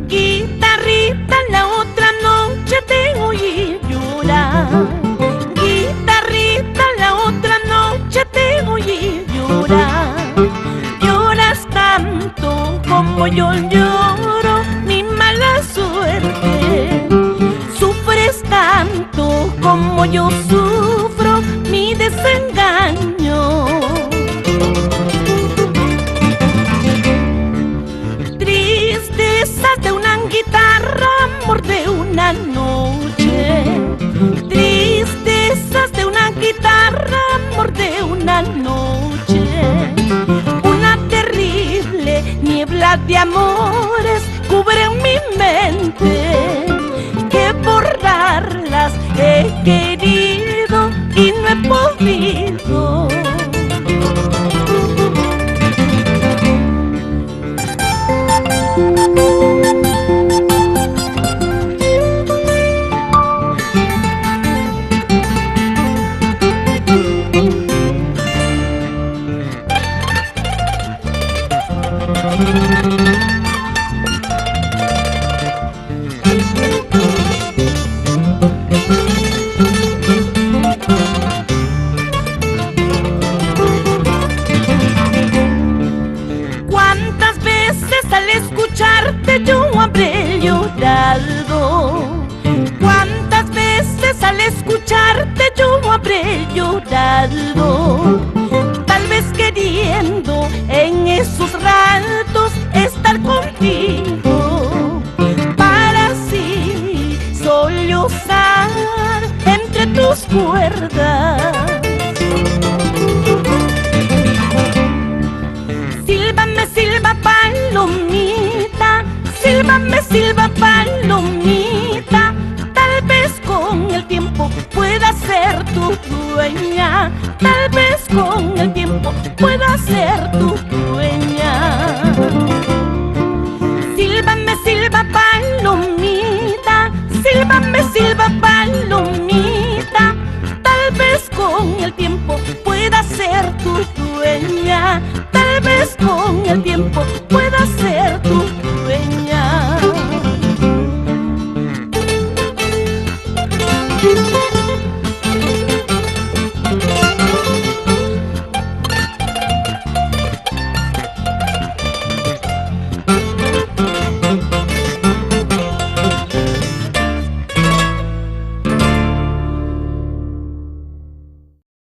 Guitarrita, la otra noche te oí llorar. Guitarrita, la otra noche te oí llorar. Lloras tanto como yo lloro mi mala suerte. Sufres tanto como yo sufro mi desengaño. Tristezas de una guitarra, amor de una noche. Tristezas de una guitarra, amor de una noche. Una terrible niebla de amores cubre mi mente, que borrarlas he querido y no he podido. ¿Cuántas veces al escucharte yo habré llorado? ¿Cuántas veces al escucharte yo habré llorado? Tal vez queriendo en esos ratos estar contigo, para así sollozar entre tus cuerdas. Sílvame, silba palomita, sílvame, silba palomita. Tal vez con el tiempo pueda ser tu dueña. Tal vez con el tiempo pueda ser tu dueña. Sílvame, silba palomita, sílvame, silba palomita. Tal vez con el tiempo pueda ser tu dueña. Tal vez con el tiempo pueda ser tu dueña.